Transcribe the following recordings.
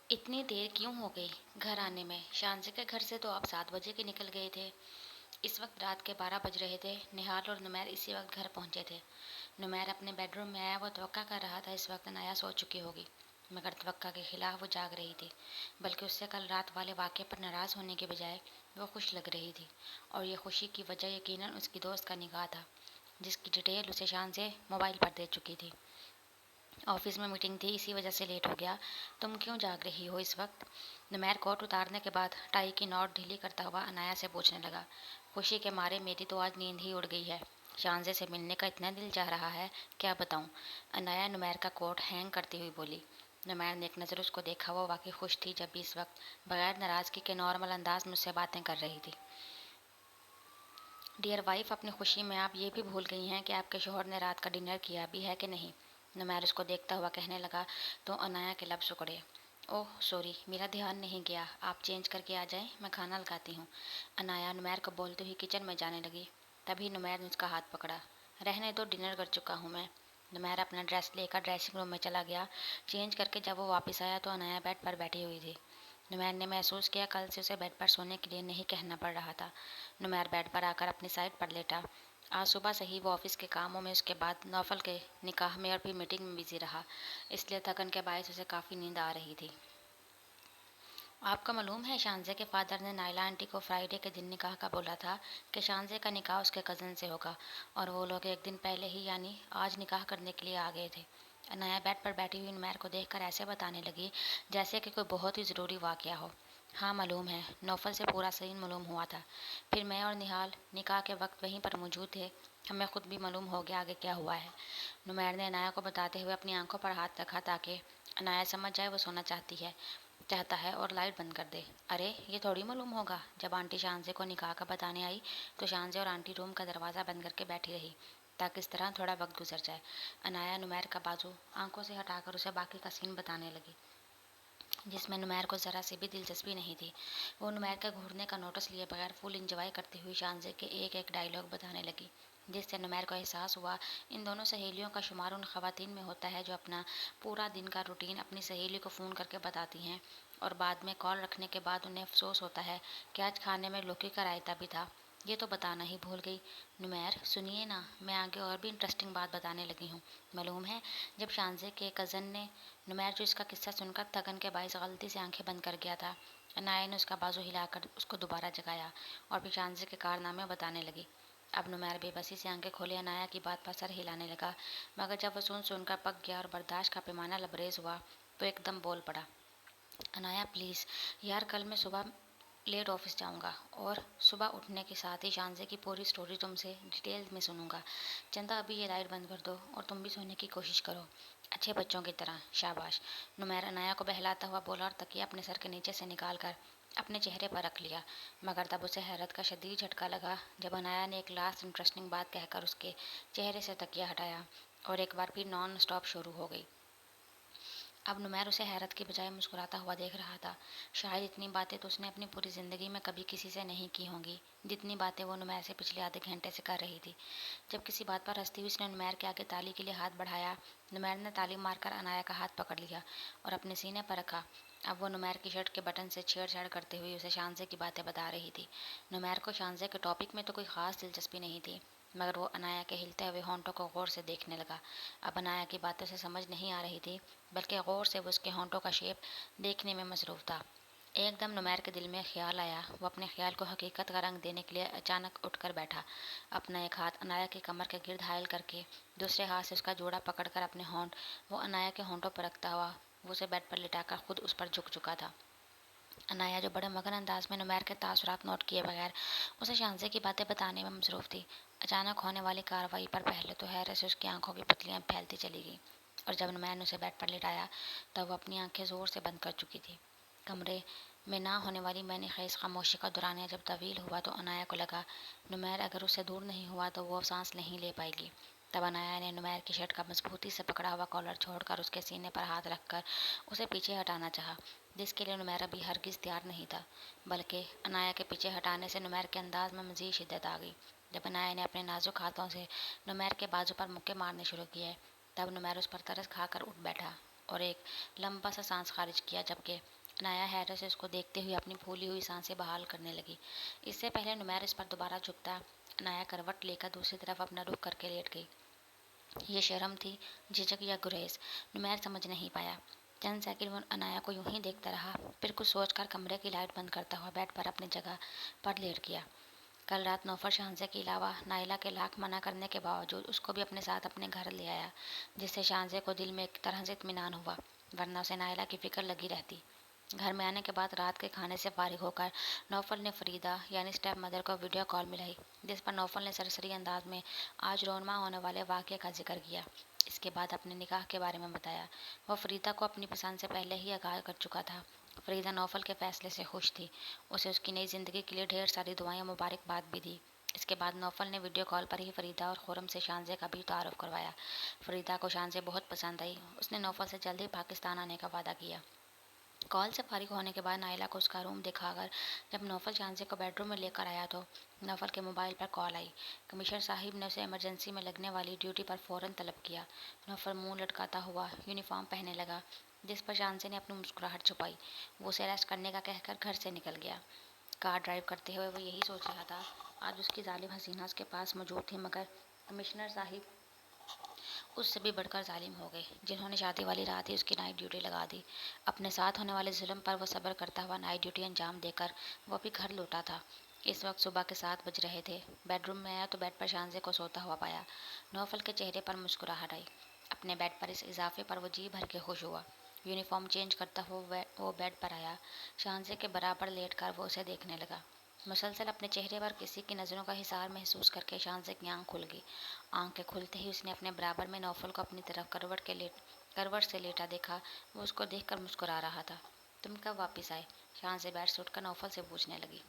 اتنی دیر کیوں ہو گئی گھر آنے میں؟ شانزی کے گھر سے تو آپ 7 بجے کے نکل گئے تھے۔ اس وقت رات کے 12 بج رہے تھے۔ نہال اور نمیر اسی وقت گھر پہنچے تھے۔ نمیر اپنے بیڈ روم میں آیا۔ وہ توقع کر رہا تھا اس وقت انایا سو چکی ہوگی، مگر توقع کے خلاف وہ جاگ رہی تھی، بلکہ اس سے کل رات والے واقعے پر ناراض ہونے کے بجائے وہ خوش لگ رہی تھی، اور یہ خوشی کی وجہ یقیناً اس کی دوست کا نکاح تھا، جس کی ڈیٹیل اسے شانزی موبائل پر دے چکی تھی۔ آفس میں میٹنگ تھی، اسی وجہ سے لیٹ ہو گیا۔ تم کیوں جاگ رہی ہو اس وقت؟ نمیر کوٹ اتارنے کے بعد ٹائی کی نوٹ ڈھیلی کرتا ہوا انایا سے پوچھنے لگا۔ خوشی کے مارے میری تو آج نیند ہی اڑ گئی ہے۔ شانزی سے ملنے کا اتنا دل چاہ رہا ہے، کیا بتاؤں؟ انایا نمیر کا کوٹ ہینگ کرتی ہوئی بولی۔ نمیر نے ایک نظر اس کو دیکھا۔ وہ واقعی خوش تھی، جب بھی اس وقت بغیر ناراضگی کے نارمل انداز میں اس سے باتیں کر رہی تھی۔ ڈیئر وائف، اپنی خوشی میں آپ یہ بھی بھول گئی ہیں کہ آپ کے شوہر نے رات کا ڈنر کیا بھی ہے کہ نہیں؟ نمیر اس کو دیکھتا ہوا کہنے لگا تو انایا کے لب سکڑے۔ اوہ سوری، میرا دھیان نہیں گیا، آپ چینج کر کے آ جائیں، میں کھانا لگاتی ہوں۔ انایا نمیر کو بولتے ہوئی کچن میں جانے لگی۔ تبھی نمیر نے اس کا ہاتھ پکڑا۔ رہنے دو، ڈنر کر چکا ہوں میں۔ نمیر اپنا ڈریس لے کر ڈریسنگ روم میں چلا گیا۔ چینج کر کے جب وہ واپس آیا تو انایا بیڈ پر بیٹھی ہوئی تھی۔ نمیر نے محسوس کیا کل سے اسے بیڈ پر سونے کے لیے نہیں کہنا پڑ رہا تھا۔ نمیر بیڈ پر آ کر اپنی سائڈ پر لیٹا۔ آج صبح سے ہی وہ آفس کے کاموں میں، اس کے بعد نوفل کے نکاح میں اور پھر میٹنگ میں بزی رہا، اس لیے تھکن کے باعث اسے کافی نیند آ رہی تھی۔ آپ کو معلوم ہے شانزی کے فادر نے نائلہ آنٹی کو فرائیڈے کے دن نکاح کا بولا تھا کہ شانزی کا نکاح اس کے کزن سے ہوگا، اور وہ لوگ ایک دن پہلے ہی یعنی آج نکاح کرنے کے لیے آ گئے تھے۔ انایا بیڈ پر بیٹھی ہوئی نمیر کو دیکھ کر ایسے بتانے لگی جیسے کہ کوئی بہت ہی ضروری واقعہ ہو۔ ہاں معلوم ہے، نوفل سے پورا سین معلوم ہوا تھا، پھر میں اور نہال نکاح کے وقت وہیں پر موجود تھے، ہمیں خود بھی معلوم ہو گیا آگے کیا ہوا ہے۔ نمیر نے انایا کو بتاتے ہوئے اپنی آنکھوں پر ہاتھ رکھا تاکہ انایا سمجھ جائے وہ سونا چاہتا ہے اور لائٹ بند کر دے۔ ارے یہ تھوڑی معلوم ہوگا، جب آنٹی شانزی کو نکاح کا بتانے آئی تو شانزی اور آنٹی روم کا دروازہ بند کر کے بیٹھی رہی تاکہ اس طرح تھوڑا وقت گزر جائے۔ انایا نمیر کا بازو آنکھوں سے ہٹا کر اسے باقی کا سین بتانے لگی، جس میں نمیر کو ذرا سی بھی دلچسپی نہیں تھی۔ وہ نمیر کے گھورنے کا نوٹس لیے بغیر فل انجوائے کرتی ہوئی شانزی کے ایک ایک ڈائیلاگ بتانے لگی، جس سے نمیر کو احساس ہوا ان دونوں سہیلیوں کا شمار ان خواتین میں ہوتا ہے جو اپنا پورا دن کا روٹین اپنی سہیلی کو فون کر کے بتاتی ہیں، اور بعد میں کال رکھنے کے بعد انہیں افسوس ہوتا ہے کہ آج کھانے میں لوکی کا رائتا بھی تھا، یہ تو بتانا ہی بھول گئی۔ نمیر سنیے نا، میں آگے اور بھی انٹرسٹنگ بات بتانے لگی ہوں۔ معلوم ہے جب شانزی کے کزن نے نمیر جو اس کا قصہ سن کر تھکن کے باعث غلطی سے آنکھیں بند کر گیا تھا، انایا نے اس کا بازو ہلا کر اس کو دوبارہ جگایا اور پھر شانزی کے کارنامے بتانے لگی۔ اب نمیر بے بسی سے آنکھیں کھولے انایا کی بات پر سر ہلانے لگا، مگر جب وہ سن کر پک گیا اور برداشت کا پیمانہ لبریز ہوا تو ایک دم بول پڑا۔ انایا پلیز یار، کل میں صبح لیٹ آفس جاؤں گا، اور صبح اٹھنے کے ساتھ ہی شانزی کی پوری سٹوری تم سے ڈیٹیل میں سنوں گا۔ چندہ ابھی یہ لائٹ بند کر دو اور تم بھی سونے کی کوشش کرو، اچھے بچوں کی طرح، شاباش۔ نمیر انایا کو بہلاتا ہوا بولا اور تکیہ اپنے سر کے نیچے سے نکال کر اپنے چہرے پر رکھ لیا، مگر تب اسے حیرت کا شدید جھٹکا لگا جب انایا نے ایک لاسٹ انٹرسٹنگ بات کہہ کر اس کے چہرے سے تکیہ ہٹایا، اور ایک بار پھر نان اسٹاپ شروع ہو گئی۔ اب نمیر اسے حیرت کی بجائے مسکراتا ہوا دیکھ رہا تھا۔ شاید اتنی باتیں تو اس نے اپنی پوری زندگی میں کبھی کسی سے نہیں کی ہوں گی جتنی باتیں وہ نمیر سے پچھلے آدھے گھنٹے سے کر رہی تھی۔ جب کسی بات پر ہنستی ہوئی اس نے نمیر کے آگے تالی کے لیے ہاتھ بڑھایا، نمیر نے تالی مار کر انایا کا ہاتھ پکڑ لیا اور اپنے سینے پر رکھا۔ اب وہ نمیر کی شرٹ کے بٹن سے چھیڑ چھاڑ کرتے ہوئے اسے شانزی کی باتیں بتا رہی تھی۔ نمیر کو شانزی کے ٹاپک میں تو کوئی خاص دلچسپی نہیں تھی، مگر وہ انایا کے ہلتے ہوئے ہونٹوں کو غور سے دیکھنے لگا۔ اب انایا کی باتیں اسے سمجھ نہیں آ رہی تھی، بلکہ غور سے وہ اس کے ہونٹوں کا شیپ دیکھنے میں مصروف تھا۔ ایک دم نمیر کے دل میں خیال آیا۔ وہ اپنے خیال کو حقیقت کا رنگ دینے کے لیے اچانک اٹھ کر بیٹھا۔ اپنا ایک ہاتھ انایا کی کمر کے گرد حائل کر کے دوسرے ہاتھ سے اس کا جوڑا پکڑ کر اپنے ہونٹ وہ انایا کے ہونٹوں پر رکھتا ہوا وہ اسے بیڈ پر لٹا کر خود اس پر جھک چکا تھا۔ انایا جو بڑے مگن انداز میں نمیر کے تاثرات نوٹ کیے بغیر اسے شانزی کی باتیں بتانے میں مصروف تھی، اچانک ہونے والی کارروائی پر پہلے تو حیرت سے اس کی آنکھوں کی پتلیاں پھیلتی چلی گئیں، اور جب نمیر نے اسے بیڈ پر لٹایا تب وہ اپنی آنکھیں زور سے بند کر چکی تھی۔ کمرے میں نہ ہونے والی میں نے خیز خاموشی کا دورانیہ جب طویل ہوا تو انایا کو لگا نمیر اگر اس سے دور نہیں ہوا تو وہ سانس نہیں لے پائے گی۔ تب انایا نے نمیر کی شرٹ کا مضبوطی سے پکڑا ہوا کالر چھوڑ کر اس کے سینے پر ہاتھ رکھ کر اسے پیچھے ہٹانا چاہا، جس کے لیے نمیر ابھی ہرگز تیار نہیں تھا، بلکہ انایا کے پیچھے ہٹانے سے نمیر کے انداز میں مزید شدت آ گئی۔ جب انایا نے اپنے نازک ہاتھوں سے نمیر کے بازو پر مکے مارنے شروع کیے تب نمیر اس پر ترس کھا کر اٹھ بیٹھا اور ایک لمبا سا سانس خارج کیا، جبکہ انایا حیرت سے اس کو دیکھتے ہوئے اپنی پھولی ہوئی سانسیں بحال کرنے لگی۔ اس سے پہلے نمیر اس پر دوبارہ جھکتا، انایا کروٹ لے کر دوسری طرف اپنا رخ کر کے لیٹ گئی۔ یہ شرم تھی، جھجک یا گریز، نمیر سمجھ نہیں پایا۔ چند سیکنڈ وہ انایا کو یوں ہی دیکھتا رہا، پھر کچھ سوچ کر کمرے کی لائٹ بند کرتا ہوا بیڈ پر اپنی جگہ پر لیٹ گیا۔ کل رات نوفل شاہنشاہ کے علاوہ نائلہ کے لاکھ منع کرنے کے باوجود اس کو بھی اپنے ساتھ اپنے گھر لے آیا، جس سے شاہنشاہ کو دل میں ایک طرح سے اطمینان ہوا، ورنہ اسے نائلہ کی فکر لگی رہتی۔ گھر میں آنے کے بعد رات کے کھانے سے فارغ ہو کر نوفل نے فریدہ یعنی اسٹیپ مدر کو ویڈیو کال ملائی، جس پر نوفل نے سرسری انداز میں آج رونما ہونے والے واقعے کا ذکر کیا۔ اس کے بعد اپنے نکاح کے بارے میں بتایا۔ وہ فریدہ کو اپنی پسند سے پہلے ہی آگاہ کر چکا تھا۔ فریدہ نوفل کے فیصلے سے خوش تھی، اسے اس کی نئی زندگی کے لیے ڈھیر ساری دعائیں مبارکباد بھی دی۔ اس کے بعد نوفل نے ویڈیو کال پر ہی فریدہ اور خرم سے شاہنشاہ کا بھی تعارف کروایا۔ فریدہ کو شاہنشاہ بہت پسند آئی، اس نے نوفل سے جلد ہی پاکستان آنے کا وعدہ کیا۔ کال سے فارغ ہونے کے بعد نائلہ کو اس کا روم دکھا کر جب نوفل شاہنشاہ کو بیڈ روم میں لے کر آیا تو نوفل کے موبائل پر کال آئی۔ کمشنر صاحب نے اسے ایمرجنسی میں لگنے والی ڈیوٹی پر فوراً طلب کیا۔ نوفل منہ لٹکاتا ہوا یونیفارم پہننے لگا، جس پر شاہنشاہ نے اپنی مسکراہٹ چھپائی۔ وہ اسے ریسٹ کرنے کا کہہ کر گھر سے نکل گیا۔ کار ڈرائیو کرتے ہوئے وہ یہی سوچ رہا تھا، آج اس کی ظالم حسینہ اس کے پاس موجود تھی، مگر کمشنر صاحب اس سے بھی بڑھ کر ظالم ہو گئے، جنہوں نے شادی والی رات ہی اس کی نائٹ ڈیوٹی لگا دی۔ اپنے ساتھ ہونے والے ظلم پر وہ صبر کرتا ہوا نائٹ ڈیوٹی انجام دے کر وہ بھی گھر لوٹا تھا۔ اس وقت صبح کے 7 بج رہے تھے۔ بیڈ روم میں آیا تو بیڈ پر شاہنشاہ کو سوتا ہوا پایا۔ نوفل کے چہرے پر مسکراہٹ آئی۔ اپنے بیڈ پر اس اضافے پر وہ جی بھر کے خوش ہوا۔ یونیفارم چینج کرتا ہوا وہ بیڈ پر آیا۔ شاہنشاہ کے برابر لیٹ کر وہ اسے دیکھنے لگا۔ مسلسل اپنے چہرے پر کسی کی نظروں کا حصار محسوس کر کے شاہنشاہ کی آنکھ کھل گئی۔ آنکھیں کھلتے ہی اس نے اپنے برابر میں نوفل کو اپنی طرف کروٹ سے لیٹا دیکھا۔ وہ اس کو دیکھ کر مسکرا رہا تھا۔ تم کب واپس آئے؟ شاہنشاہ بیڈ سے اٹھ کر نوفل سے پوچھنے لگی۔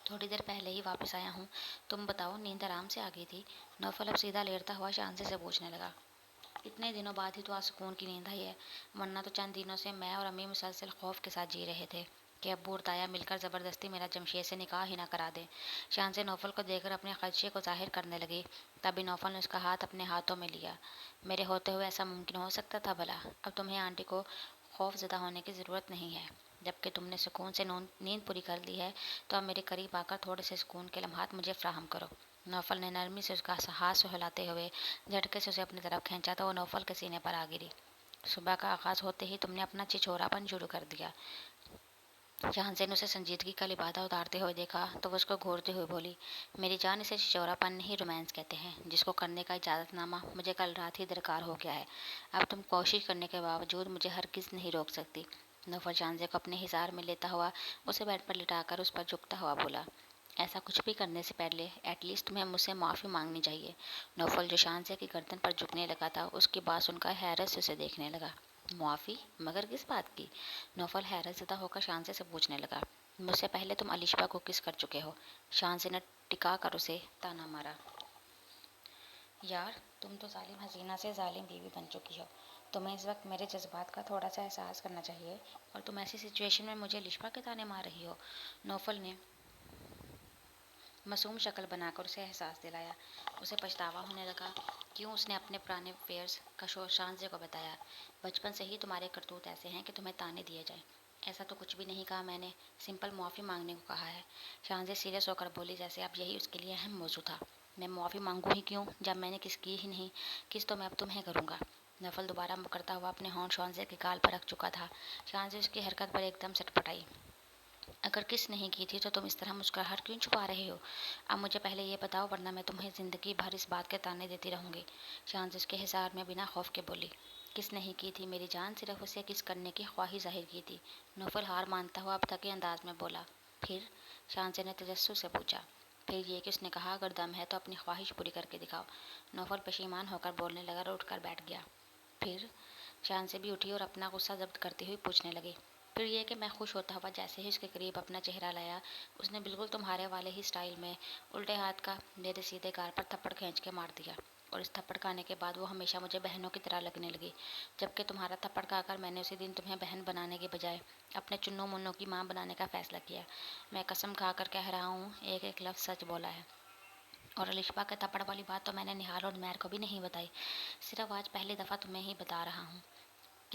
تھوڑی دیر پہلے ہی واپس آیا ہوں، تم بتاؤ، نیند آرام سے آ گئی تھی؟ نوفل اب سیدھا لیٹتا ہوا شاہنشاہ سے پوچھنے لگا۔ اتنے دنوں بعد ہی تو آج سکون کی نیند آئی ہے، ورنہ تو چند دنوں سے میں اور امی مسلسل خوف کے ساتھ جی رہے تھے کہ ابو اور تایا مل کر زبردستی میرا جمشید سے نکاح ہی نہ کرا دیں۔ شاہنشاہ نوفل کو دیکھ کر اپنے خدشے کو ظاہر کرنے لگی، تبھی نوفل نے اس کا ہاتھ اپنے ہاتھوں میں لیا۔ میرے ہوتے ہوئے ایسا ممکن ہو سکتا تھا بھلا؟ اب تمہیں آنٹی کو خوف زدہ ہونے کی ضرورت نہیں ہے، جبکہ تم نے سکون سے نیند پوری کر لی ہے، تو اب میرے قریب آ کر تھوڑے سے سکون کے لمحات مجھے فراہم کرو۔ نوفل نے نرمی سے اس کا ہاتھ سہلاتے ہوئے جھٹکے سے اسے اپنی طرف کھینچا تو وہ نوفل کے سینے پر آ گری۔ صبح کا آغاز ہوتے ہی تم نے اپنا چھچورا پن شروع کر دیا۔ شاہنشاہ نے اسے سنجیدگی کا لبادہ اتارتے ہوئے دیکھا تو وہ اس کو گھورتے ہوئے بولی، میری جان، اسے چھچورا پن نہیں رومانس کہتے ہیں، جس کو کرنے کا اجازت نامہ مجھے کل رات ہی درکار ہو گیا ہے۔ اب تم کوشش کرنے کے باوجود مجھے ہرگز نہیں روک سکتی۔ نوفل شاہنشاہ کو اپنے حصار میں لیتا ہوا اسے بیڈ پر لٹا کر اس پر جھکتا ہوا بولا، ایسا کچھ بھی کرنے سے پہلے ایٹ لیسٹ تمہیں مجھ سے معافی مانگنی چاہیے۔ نوفل جو شاہنشاہ کی گردن پر جھکنے لگا تھا، اس کی بات سن کر حیرت سے اسے دیکھنے لگا۔ معافی؟ مگر کس بات کی؟ نوفل حیرت زدہ ہو کر شاہنشاہ سے پوچھنے لگا۔ مجھ سے پہلے تم علیشبا کو کس کر چکے ہو؟ شاہنشاہ نے ٹکا کر اسے تانا مارا۔ یار، تم تو ظالم حسینہ سے ظالم بیوی بن چکی ہو۔ تمہیں اس وقت میرے جذبات کا تھوڑا سا احساس کرنا چاہیے، اور تم ایسی سچویشن میں مجھے علیشبا کے تانے مار رہی ہو۔ نوفل نے معصوم شکل بنا کر اسے احساس دلایا۔ اسے پچھتاوا ہونے لگا، کیوں اس نے اپنے پرانے افیئرز کا شاہنشاہ کو بتایا۔ بچپن سے ہی تمہارے کرتوت ایسے ہیں کہ تمہیں تانے دیے جائیں۔ ایسا تو کچھ بھی نہیں کہا میں نے، سمپل معافی مانگنے کو کہا ہے۔ شاہنشاہ سیریس ہو کر بولی، جیسے اب یہی اس کے لیے اہم موضوع تھا۔ میں معافی مانگوں ہی کیوں، جب میں نے کس کی ہی نہیں، کس تو میں اب تمہیں کروں گا۔ نوفل دوبارہ مکرتا ہوا اپنے ہونٹ شاہنشاہ کے گال پر رکھ چکا تھا۔ شاہنشاہ اس کی حرکت پر ایک دم سٹپٹ آئی۔ اگر کس نہیں کی تھی تو تم اس طرح مسکراہٹ کیوں چھپا رہے ہو؟ اب مجھے پہلے یہ بتاؤ، ورنہ میں تمہیں زندگی بھر اس بات کے تانے دیتی رہوں گی۔ شاہنشاہ اس کے حصار میں بنا خوف کے بولی، کس نہیں کی تھی میری جان، صرف اسے کس کرنے کی خواہش ظاہر کی تھی۔ نوفل ہار مانتا ہوا اب تک انداز میں بولا، پھر؟ شاہنشاہ نے تجسس سے پوچھا۔ پھر یہ کہ اس نے کہا، اگر دم ہے تو اپنی خواہش پوری کر کے دکھاؤ۔ نوفل پشیمان ہو کر بولنے لگا اور اٹھ کر بیٹھ گیا۔ پھر؟ شاہنشاہ بھی اٹھی اور اپنا غصہ ضبط کرتے ہوئے پوچھنے لگی۔ پھر یہ کہ میں خوش ہوتا ہوا جیسے ہی اس کے قریب اپنا چہرہ لایا، اس نے بالکل تمہارے والے ہی سٹائل میں الٹے ہاتھ کا میرے سیدھے گال پر تھپڑ کھینچ کے مار دیا، اور اس تھپڑ کھانے کے بعد وہ ہمیشہ مجھے بہنوں کی طرح لگنے لگی، جبکہ تمہارا تھپڑ کھا کر میں نے اسی دن تمہیں بہن بنانے کے بجائے اپنے چنوں منوں کی ماں بنانے کا فیصلہ کیا۔ میں قسم کھا کر کہہ رہا ہوں، ایک ایک لفظ سچ بولا ہے۔ اور علیشبا کے تھپڑ والی بات تو میں نے نہال اور نمیر کو بھی نہیں بتائی، صرف آج پہلی دفعہ تمہیں ہی بتا رہا ہوں۔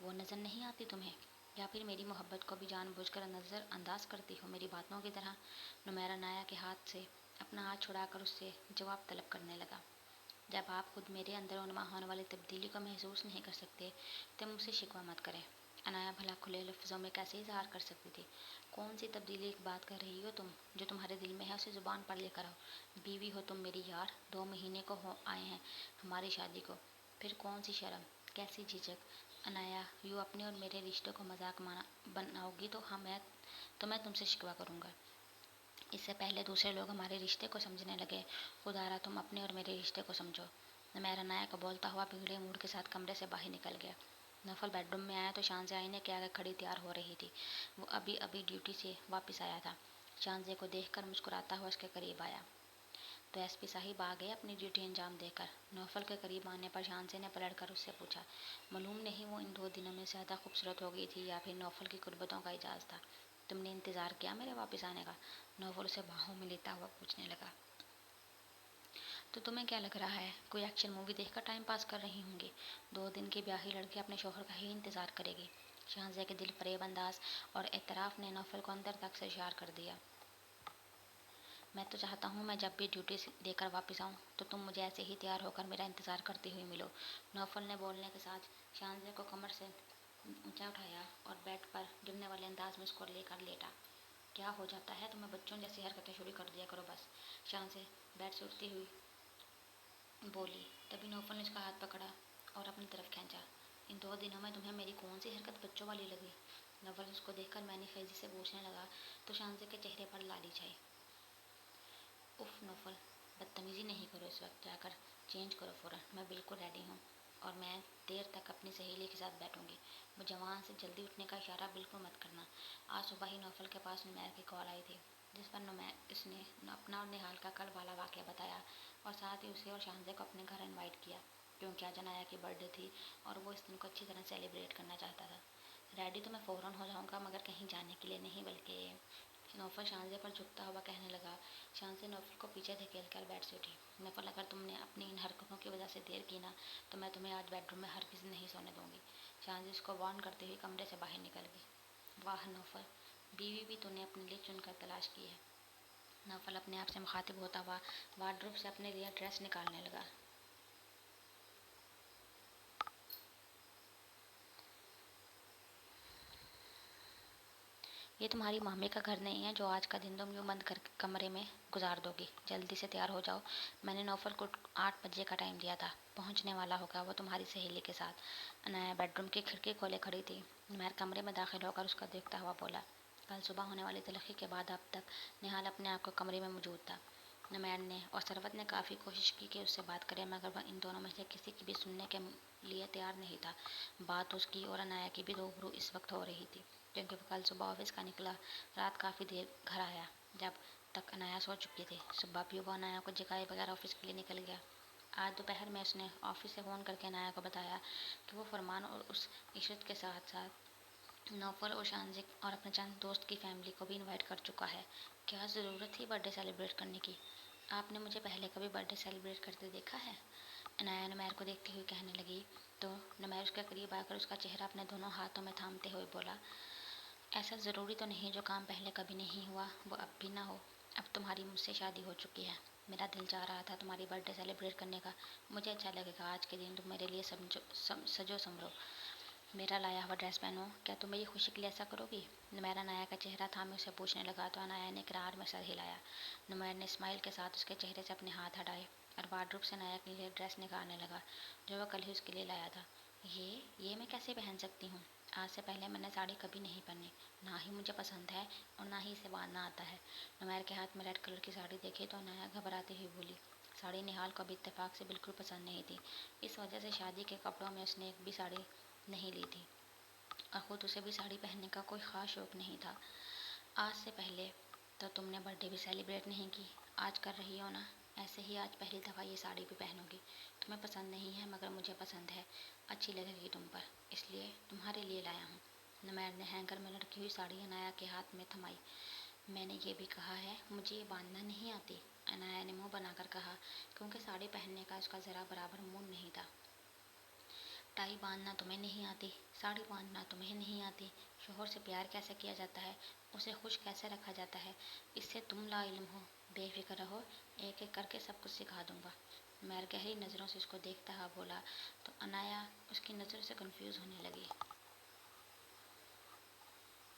وہ نظر نہیں آتی تمہیں؟ یا پھر میری محبت کو بھی جان بوجھ کر نظر انداز کرتی ہو میری باتوں کی طرح؟ نمیرا نایا کے ہاتھ سے اپنا ہاتھ چھڑا کر اس سے جواب طلب کرنے لگا۔ جب آپ خود میرے اندر عنما ہونے والی تبدیلی کو محسوس نہیں کر سکتے تو مجھ سے شکوہ مت کریں۔ انایا بھلا کھلے لفظوں میں کیسے اظہار کر سکتی تھی؟ کون سی تبدیلی کی بات کر رہی ہو تم؟ جو تمہارے دل میں ہے اسے زبان پر لے کر آؤ۔ بیوی ہو تم میری یار، 2 مہینے کو ہو آئے ہیں ہماری شادی کو، پھر کون سی شرم، کیسی جھجک؟ انایا، یوں اپنے اور میرے رشتے کو مذاق بناؤ گی تو میں تم سے شکوہ کروں گا۔ اس سے پہلے دوسرے لوگ ہمارے رشتے کو سمجھنے لگے، خدا را تم اپنے اور میرے رشتے کو سمجھو۔ نمیرا نایا کو بولتا ہوا بگڑے موڈ کے ساتھ کمرے سے باہر نکل گیا۔ نوفل بیڈ روم میں آیا تو شانزے آئینے کے آگے کھڑی تیار ہو رہی تھی۔ وہ ابھی ڈیوٹی سے واپس آیا تھا۔ شانزے کو دیکھ کر مسکراتا ہوا اس کے قریب آیا۔ تو ایس پی صاحب آ گئے اپنی ڈیوٹی انجام دے کر؟ نوفل کے قریب آنے پر شانزے نے پلٹ کر اس سے پوچھا۔ معلوم نہیں وہ ان 2 دنوں میں زیادہ خوبصورت ہو گئی تھی یا پھر نوفل کی قربتوں کا اعجاز تھا۔ تم نے انتظار کیا میرے واپس آنے کا؟ نوفل اسے باہوں میں لیتا ہوا پوچھنے لگا۔ تو تمہیں کیا لگ رہا ہے کوئی ایکشن مووی دیکھ کر ٹائم پاس کر رہی ہوں گی؟ 2 دن کی بیاہی لڑکی اپنے شوہر کا ہی انتظار کرے گی؟ شانزے کے دل فریب انداز اور اعتراف نے نوفل کو اندر تک سرشار کر دیا۔ میں تو چاہتا ہوں میں جب بھی ڈیوٹی دے کر واپس آؤں تو تم مجھے ایسے ہی تیار ہو کر میرا انتظار کرتی ہوئی ملو۔ نوفل نے بولنے کے ساتھ شانزے کو کمر سے اونچا اٹھایا اور بیڈ پر گرنے والے انداز میں اس کو لے کر لیٹا۔ کیا ہو جاتا ہے تمہیں؟ بچوں جیسی حرکتیں شروع کر دیا کرو بس۔ شانزے بیڈ سے اٹھتی ہوئی بولی۔ تبھی نوفل نے اس کا ہاتھ پکڑا اور اپنی طرف کھینچا۔ ان 2 دنوں میں تمہیں میری کون سی حرکت بچوں والی لگی؟ نوفل اس کو دیکھ کر معنی خیزی سے پوچھنے لگا تو شانزے کے چہرے پر لالی چھائی۔ اف نوفل، بدتمیزی نہیں کرو، اس وقت جا کر چینج کرو فوراً۔ میں بالکل ریڈی ہوں اور میں دیر تک اپنی سہیلی کے ساتھ بیٹھوں گی۔ وہ جوان سے جلدی اٹھنے کا اشارہ بالکل مت کرنا۔ آج صبح ہی نوفل کے پاس نمیر کی کال آئی تھی جس پر اس نے اپنا اور نہال کا کل والا واقعہ بتایا اور ساتھ ہی اسے اور شانزے کو اپنے گھر انوائٹ کیا کیونکہ آج انایا کی برتھ ڈے تھی اور وہ اس دن کو اچھی طرح سیلیبریٹ کرنا چاہتا تھا۔ ریڈی تو میں فوراً ہو جاؤں گا مگر کہیں جانے کے لیے نہیں بلکہ، نوفل شانزے پر جھکتا ہوا کہنے لگا۔ شانزے نوفل کو پیچھے دھکیل کر بیڈ سے اٹھی۔ نوفل، اگر تم نے اپنی ان حرکتوں کی وجہ سے دیر کی نا تو میں تمہیں آج بیڈ روم میں ہرگز نہیں سونے دوں گی۔ شانزے اس کو وارن کرتے ہوئے کمرے سے باہر نکل گئی۔ واہ نوفل، بیوی بھی تو نے اپنے لیے چن کر تلاش کی ہے۔ نوفل اپنے آپ سے مخاطب ہوتا ہوا وارڈروب سے اپنے لیے ڈریس نکالنے لگا۔ یہ تمہاری مامی کا گھر نہیں ہے جو آج کا دن تم یوں بند کر کمرے میں گزار دو گی۔ جلدی سے تیار ہو جاؤ، میں نے نوفل کو 8 بجے کا ٹائم دیا تھا، پہنچنے والا ہوگا وہ تمہاری سہیلی کے ساتھ۔ انایا بیڈ روم کی کھڑکی کھولے کھڑی تھی۔ نمیر کمرے میں داخل ہو کر اس کا دیکھتا ہوا بولا۔ کل صبح ہونے والی تلخی کے بعد اب تک نہال اپنے آپ کو کمرے میں موجود تھا۔ نمیر نے اور ثروت نے کافی کوشش کی کہ اس سے بات کرے مگر وہ ان دونوں میں سے کسی کی بھی سننے کے لیے تیار نہیں تھا۔ بات اس کی اور انایا کی بھی روبرو اس وقت ہو رہی تھی کیونکہ وہ کل صبح آفس کا نکلا، رات کافی دیر گھر آیا جب تک انایا سو چکی تھی۔ صبح بھی وہ انایا کو جگائے بغیر آفس کے لیے نکل گیا۔ آج دوپہر میں اس نے آفس سے فون کر کے انایا کو بتایا کہ وہ فرمان اور اس عشرت کے ساتھ ساتھ نوفل اور شانزے اور اپنے چند دوست کی فیملی کو بھی انوائٹ کر چکا ہے۔ کیا ضرورت تھی برتھ ڈے سیلیبریٹ کرنے کی؟ آپ نے مجھے پہلے کبھی برتھ ڈے سیلیبریٹ کرتے دیکھا ہے؟ انایا نمیر کو دیکھتی ہوئی کہنے لگی تو نمیر اس کے قریب آ کر اس کا چہرہ اپنے دونوں ہاتھوں میں تھامتے ہوئے بولا۔ ایسا ضروری تو نہیں جو کام پہلے کبھی نہیں ہوا وہ اب بھی نہ ہو۔ اب تمہاری مجھ سے شادی ہو چکی ہے۔ میرا دل چاہ رہا تھا تمہاری برتھ ڈے سیلیبریٹ کرنے کا۔ مجھے اچھا لگے گا آج کے دن تم میرے لیے سجو سنورو، میرا لایا ہوا ڈریس پہنو۔ کیا تم میری خوشی کے لیے ایسا کرو گی؟ نمیر انایا کا چہرہ تھامے اسے پوچھنے لگا تو انایا نے اقرار میں سر ہلایا۔ نمیر نے اسمائل کے ساتھ اس کے چہرے سے اپنے ہاتھ ہٹائے اور وارڈروب سے انایا کے لیے ڈریس نکالنے لگا جو وہ کل ہی اس کے لیے لایا تھا۔ یہ میں کیسے پہن سکتی ہوں؟ آج سے پہلے میں نے ساڑی کبھی نہیں پہنی، نہ ہی مجھے پسند ہے اور نہ ہی اسے باندھنا آتا ہے۔ نمیر کے ہاتھ میں ریڈ کلر کی ساڑی دیکھی تو انایا گھبراتی ہوئی بولی۔ ساڑی نہال کو ابھی اتفاق سے بالکل پسند نہیں تھی، اس وجہ سے شادی کے کپڑوں میں اس نے ایک بھی ساڑی نہیں لی تھی اور خود اسے بھی ساڑی پہننے کا کوئی خاص شوق نہیں تھا۔ آج سے پہلے تو تم نے برتھ ڈے بھی سیلیبریٹ نہیں کی، آج کر رہی ہو نا؟ ایسے ہی آج پہلی دفعہ یہ ساڑی بھی پہنو گی۔ تمہیں پسند نہیں ہے مگر مجھے پسند ہے، اچھی لگے گی تم پر، اس لیے تمہارے لیے لایا ہوں۔ نمیر نے ہینگر میں لٹکی ہوئی ساڑی انایا کے ہاتھ میں تھمائی۔ میں نے یہ بھی کہا ہے مجھے یہ باندھنا نہیں آتی، انایا نے منہ بنا کر کہا کیونکہ ساڑی پہننے کا اس کا ذرا برابر موڈ نہیں تھا۔ ٹائی باندھنا تمہیں نہیں آتی، ساڑی باندھنا تمہیں نہیں آتی، شوہر سے پیار کیسے کیا جاتا ہے، اسے خوش کیسے رکھا جاتا ہے، اس سے تم لا علم ہو۔ بے فکر رہو، ایک ایک کر کے سب کچھ سکھا دوں گا۔ عمیر گہری نظروں سے اس کو دیکھتا ہوا بولا تو عنایا اس کی نظروں سے کنفیوز ہونے لگی۔